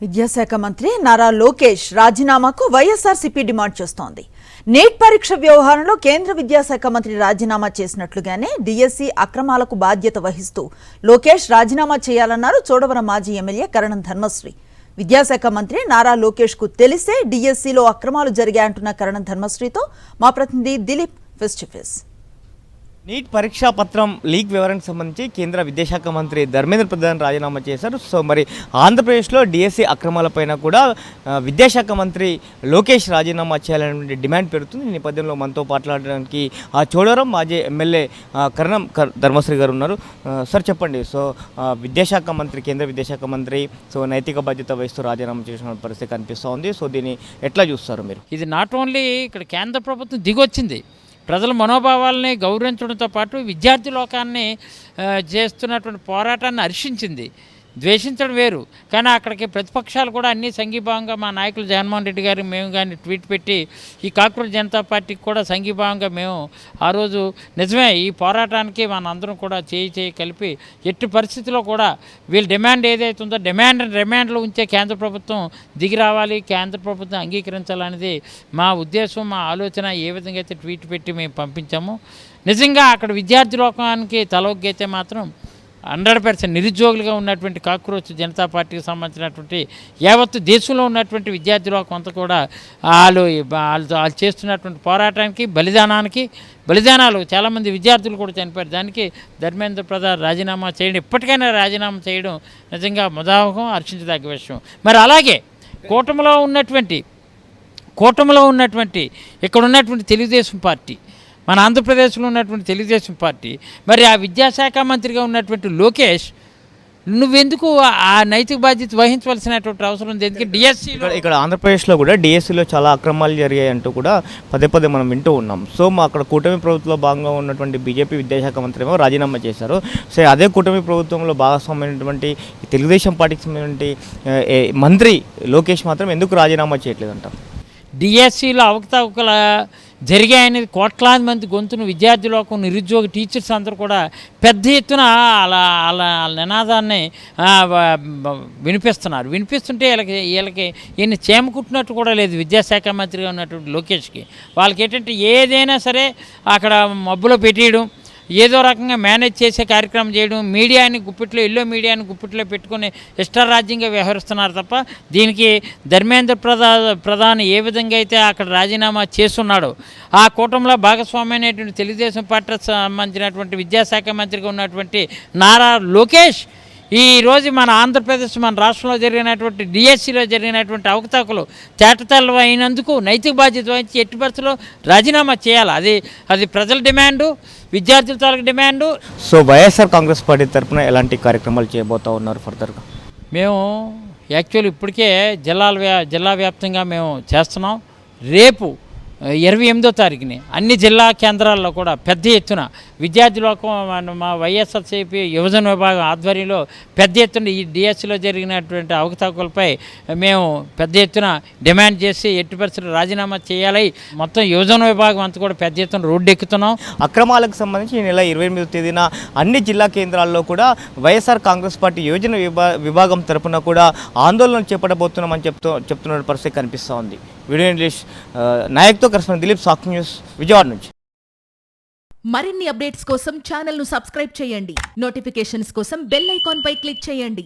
విద్యాశాఖ మంత్రి నారా లోకేష్ రాజీనామాకు వైఎస్ఆర్సీపీ డిమాండ్ చేస్తోంది. నీట్ పరీక్ష వ్యవహారంలో కేంద్ర విద్యాశాఖ మంత్రి రాజీనామా చేసినట్లుగానే డిఎస్సి అక్రమాలకు బాధ్యత వహిస్తూ లోకేష్ రాజీనామా చేయాలన్నారు చోడవరం మాజీ ఎమ్మెల్యే కరణం ధర్మశ్రీ. విద్యాశాఖ మంత్రి నారా లోకేష్ కు తెలిసే డిఎస్సిలో అక్రమాలు జరిగాయంటున్న కరణం ధర్మశ్రీతో మా ప్రతినిధి Dileep face to face. NEET పరీక్షా పత్రం లీక్ వివరానికి సంబంధించి కేంద్ర విద్యాశాఖ మంత్రి ధర్మేంద్ర ప్రధాన్ రాజీనామా చేశారు. సో మరి ఆంధ్రప్రదేశ్లో డిఎస్సి అక్రమాలపైన కూడా విద్యాశాఖ మంత్రి లోకేష్ రాజీనామా చేయాలనే డిమాండ్ పెరుగుతుంది. ఈ నేపథ్యంలో మనతో మాట్లాడడానికి చోడవరం మాజీ ఎమ్మెల్యే కరణం ధర్మశ్రీ గారు ఉన్నారు. సార్ చెప్పండి, సో విద్యాశాఖ మంత్రి కేంద్ర విద్యాశాఖ మంత్రి సో నైతిక బాధ్యత వహిస్తూ రాజీనామా చేసిన పరిస్థితి కనిపిస్తోంది. సో దీన్ని ఎట్లా చూస్తారు మీరు? ఇది నాట్ ఓన్లీ ఇక్కడ కేంద్ర ప్రభుత్వం దిగొచ్చింది, ప్రజల మనోభావాలని గౌరవించడంతో పాటు విద్యార్థి లోకాన్ని చేస్తున్నటువంటి పోరాటాన్ని హర్షించింది. ద్వేషించడం వేరు, కానీ అక్కడికి ప్రతిపక్షాలు కూడా అన్ని సంఘీభావంగా మా నాయకులు జగన్మోహన్ రెడ్డి గారు మేము కానీ ట్వీట్ పెట్టి ఈ కాక్రోచ్ జనతా పార్టీకి కూడా సంఘీభావంగా మేము ఆ రోజు నిజమే ఈ పోరాటానికి మనందరం కూడా చేయి కలిపి ఎట్టి పరిస్థితిలో కూడా వీళ్ళ డిమాండ్ ఏదైతే ఉందో డిమాండ్లో ఉంచే కేంద్ర ప్రభుత్వం దిగి రావాలి, కేంద్ర ప్రభుత్వం అంగీకరించాలనేది మా ఉద్దేశం, మా ఆలోచన. ఏ విధంగా అయితే ట్వీట్ పెట్టి మేము పంపించాము, నిజంగా అక్కడ విద్యార్థి లోకానికి తలొగ్గైతే మాత్రం 100% నిరుద్యోగులుగా ఉన్నటువంటి కాక్రోచ్ జనతా పార్టీకి సంబంధించినటువంటి యావత్తు దేశంలో ఉన్నటువంటి విద్యార్థులు కొంత కూడా వాళ్ళు చేస్తున్నటువంటి పోరాటానికి బలిదానాలు చాలామంది విద్యార్థులు కూడా చనిపోయారు. దానికి ధర్మేంద్ర ప్రధాన్ రాజీనామా చేయడం, ఇప్పటికైనా రాజీనామా చేయడం నిజంగా ముదావహం, హర్షించదగ్గ విషయం. మరి అలాగే కూటమిలో ఉన్నటువంటి ఇక్కడ ఉన్నటువంటి తెలుగుదేశం పార్టీ, మన ఆంధ్రప్రదేశ్లో ఉన్నటువంటి తెలుగుదేశం పార్టీ, మరి ఆ విద్యాశాఖ మంత్రిగా ఉన్నటువంటి లోకేష్ నువ్వెందుకు ఆ నైతిక బాధ్యత వహించవలసినటువంటి అవసరం ఉంది? ఎందుకంటే డిఎస్సిలో ఇక్కడ ఆంధ్రప్రదేశ్లో కూడా డిఎస్సిలో చాలా అక్రమాలు జరిగాయంటూ కూడా పదే మనం వింటూ ఉన్నాం. సో మా అక్కడ కూటమి ప్రభుత్వంలో భాగంగా ఉన్నటువంటి బీజేపీ విద్యాశాఖ మంత్రి ఏమో రాజీనామా చేశారు. సో అదే కూటమి ప్రభుత్వంలో భాగస్వామైనటువంటి తెలుగుదేశం పార్టీకి సంబంధించినటువంటి మంత్రి లోకేష్ మాత్రం ఎందుకు రాజీనామా చేయట్లేదంటారు? డిఎస్సిలో అవకతవకల జరిగాయనేది కోట్లాది మంది గొంతును విద్యార్థులకు నిరుద్యోగ టీచర్స్ అందరూ కూడా పెద్ద ఎత్తున అలా నినాదాన్ని వినిపిస్తుంటే వీళ్ళకి ఈయన చేమకుట్టినట్టు కూడా లేదు. విద్యాశాఖ మంత్రిగా ఉన్నటువంటి లోకేష్కి వాళ్ళకి ఏంటంటే ఏదైనా సరే అక్కడ మబ్బులో పెట్టేయడం, ఏదో రకంగా మేనేజ్ చేసే కార్యక్రమం చేయడం, ఎల్లో మీడియాని గుప్పిట్లో పెట్టుకుని ఇష్టారాజ్యంగా వ్యవహరిస్తున్నారు తప్ప దీనికి ధర్మేంద్ర ప్రధాన్ ఏ విధంగా అయితే అక్కడ రాజీనామా చేస్తున్నాడో ఆ కూటమిలో భాగస్వామి అనేటువంటి తెలుగుదేశం పార్టీకి సంబంధించినటువంటి విద్యాశాఖ మంత్రిగా ఉన్నటువంటి నారా లోకేష్ ఈరోజు మన ఆంధ్రప్రదేశ్, మన రాష్ట్రంలో జరిగినటువంటి డిఎస్సిలో జరిగినటువంటి అవకతవకలు తేటతెల్లం అయినందుకు నైతిక బాధ్యత వహించి ఎట్టి పరిస్థితుల్లో రాజీనామా చేయాలి. అది ప్రజల డిమాండు, విద్యార్థుల తాలూకు demand. So YSR Congress party తరఫున ఎలాంటి కార్యక్రమాలు చేయబోతూ ఉన్నారు ఫర్దర్గా? మేము యాక్చువల్లీ ఇప్పటికే జిల్లా వ్యాప్తంగా మేము చేస్తున్నాం. రేపు 28వ తారీఖుని అన్ని జిల్లా కేంద్రాల్లో కూడా పెద్ద ఎత్తున విద్యార్థులకు మా వైఎస్ఆర్సీపీ యువజన విభాగం ఆధ్వర్యంలో పెద్ద ఎత్తున ఈ డిఎస్సిలో జరిగినటువంటి అవకతవకలపై మేము పెద్ద ఎత్తున డిమాండ్ చేసి ఎట్టి పరిస్థితుల్లో రాజీనామా చేయాలి. మొత్తం యువజన విభాగం అంతా కూడా పెద్ద ఎత్తున రోడ్డు ఎక్కుతున్నాం. అక్రమాలకు సంబంధించి ఈ నెల 28వ తేదీన అన్ని జిల్లా కేంద్రాల్లో కూడా వైఎస్ఆర్ కాంగ్రెస్ పార్టీ యువజన విభాగం తరఫున కూడా ఆందోళన చేపట్టబోతున్నామని చెప్తున్న పరిస్థితి కనిపిస్తూ ఉంది. వీడియో ఇంగ్లీష్ నాయక్తో కరెస్పాండెంట్ దిలీప్, సాక్షి న్యూస్, విజయవాడ నుంచి. మరిన్ని అప్డేట్స్ కోసం ఛానల్ ను సబ్స్క్రైబ్ చేయండి. నోటిఫికేషన్స్ కోసం బెల్ ఐకాన్ పై క్లిక్ చేయండి.